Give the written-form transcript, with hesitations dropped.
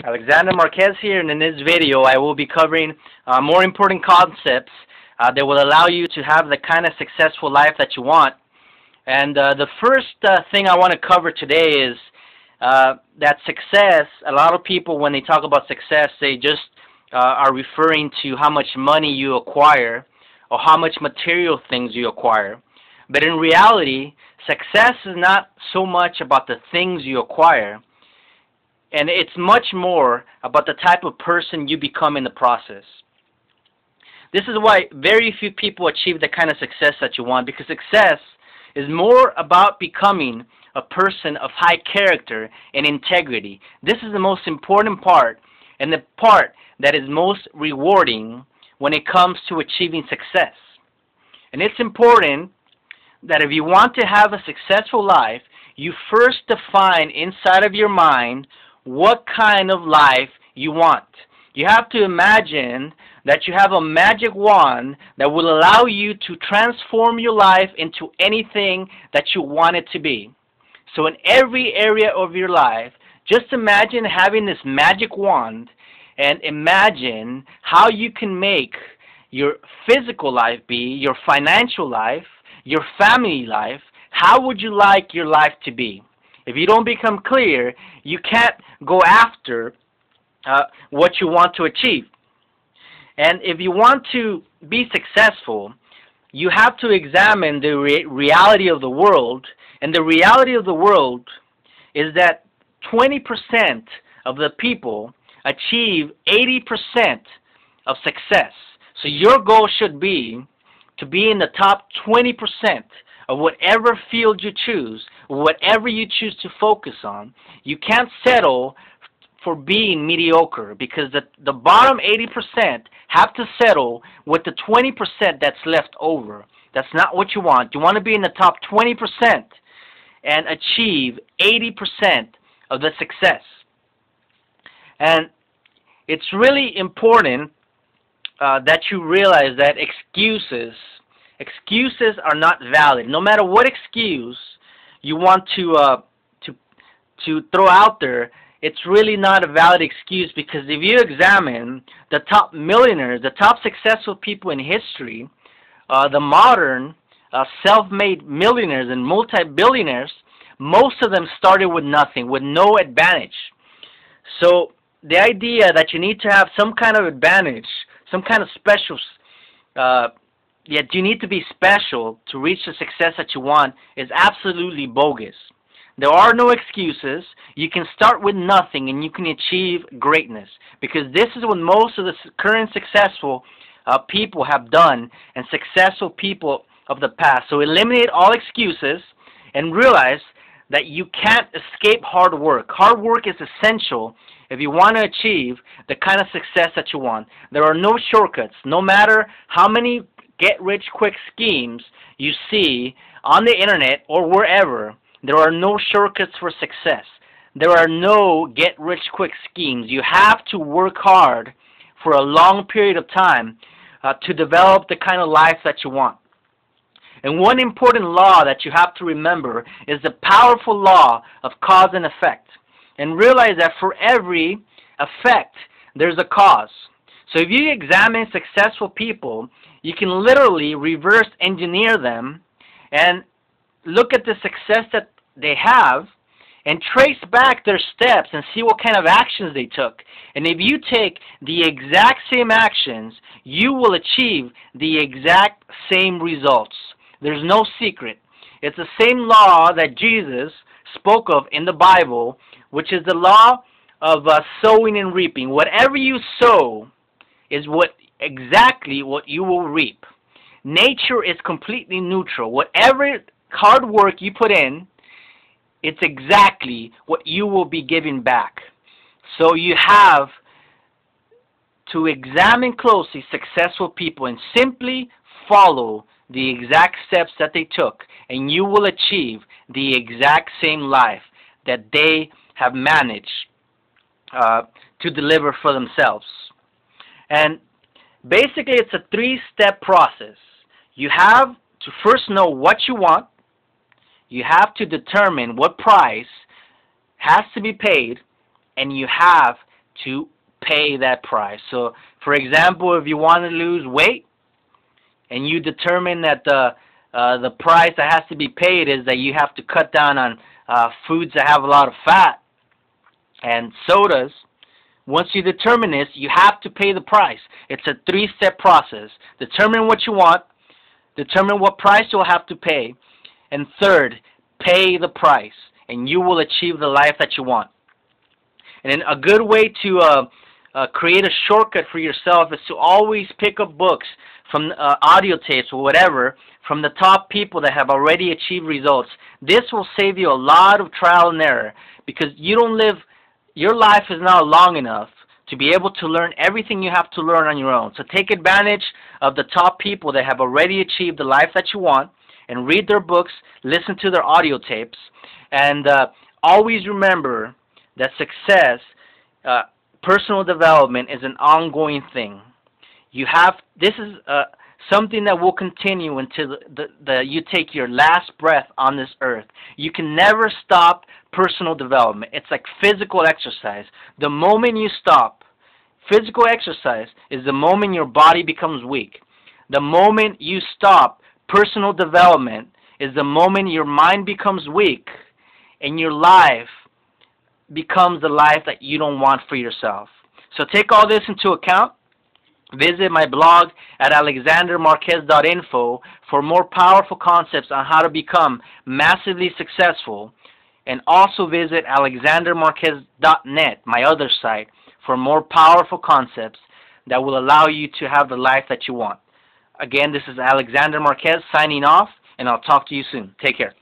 Alexander Marquez here, and in this video I will be covering more important concepts that will allow you to have the kind of successful life that you want. And the first thing I want to cover today is that success. A lot of people, when they talk about success, they just are referring to how much money you acquire or how much material things you acquire. But in reality, success is not so much about the things you acquire, and it's much more about the type of person you become in the process. This is why very few people achieve the kind of success that you want, because success is more about becoming a person of high character and integrity. This is the most important part, and the part that is most rewarding when it comes to achieving success. And it's important that if you want to have a successful life, you first define inside of your mind what kind of life you want. You have to imagine that you have a magic wand that will allow you to transform your life into anything that you want it to be. So in every area of your life, just imagine having this magic wand and imagine how you can make your physical life be, your financial life, your family life. How would you like your life to be? If you don't become clear, you can't go after what you want to achieve. And if you want to be successful, you have to examine the reality of the world. And the reality of the world is that 20% of the people achieve 80% of success. So your goal should be to be in the top 20% of whatever field you choose, whatever you choose to focus on. You can't settle for being mediocre, because the bottom 80% have to settle with the 20% that's left over. That's not what you want. You want to be in the top 20% and achieve 80% of the success. And it's really important that you realize that excuses are not valid. No matter what excuse you want to throw out there, it's really not a valid excuse, because if you examine the top millionaires, the top successful people in history, the modern self-made millionaires and multi-billionaires, most of them started with nothing, with no advantage. So the idea that you need to have some kind of advantage, some kind of special, yet you need to be special to reach the success that you want, is absolutely bogus. There are no excuses. You can start with nothing and you can achieve greatness, because this is what most of the current successful people have done, and successful people of the past. So eliminate all excuses and realize that you can't escape hard work. Hard work is essential if you want to achieve the kind of success that you want. There are no shortcuts. No matter how many get-rich-quick schemes you see on the internet or wherever, there are no shortcuts for success. There are no get-rich-quick schemes. You have to work hard for a long period of time to develop the kind of life that you want. And one important law that you have to remember is the powerful law of cause and effect. And realize that for every effect, there's a cause. So if you examine successful people, you can literally reverse engineer them and look at the success that they have and trace back their steps and see what kind of actions they took. And if you take the exact same actions, you will achieve the exact same results. There's no secret. It's the same law that Jesus spoke of in the Bible, which is the law of sowing and reaping. Whatever you sow is exactly what you will reap. Nature is completely neutral. Whatever hard work you put in, it's exactly what you will be giving back. So you have to examine closely successful people and simply follow the exact steps that they took, and you will achieve the exact same life that they have managed to deliver for themselves. And basically, it's a three-step process. You have to first know what you want. You have to determine what price has to be paid, and you have to pay that price. So, for example, if you want to lose weight and you determine that the price that has to be paid is that you have to cut down on foods that have a lot of fat and sodas, once you determine this, you have to pay the price. It's a 3-step process. Determine what you want, determine what price you'll have to pay, and third, pay the price, and you will achieve the life that you want. And then a good way to create a shortcut for yourself is to always pick up books from audio tapes or whatever from the top people that have already achieved results. This will save you a lot of trial and error, because your life is now long enough to be able to learn everything you have to learn on your own. So take advantage of the top people that have already achieved the life that you want, and read their books, listen to their audio tapes, and always remember that success, personal development, is an ongoing thing. This is something that will continue until you take your last breath on this earth. You can never stop personal development. It's like physical exercise. The moment you stop, physical exercise is the moment your body becomes weak. The moment you stop, personal development is the moment your mind becomes weak and your life becomes the life that you don't want for yourself. So take all this into account. Visit my blog at alexandermarquez.info for more powerful concepts on how to become massively successful. And also visit alexandermarquez.net, my other site, for more powerful concepts that will allow you to have the life that you want. Again, this is Alexander Marquez signing off, and I'll talk to you soon. Take care.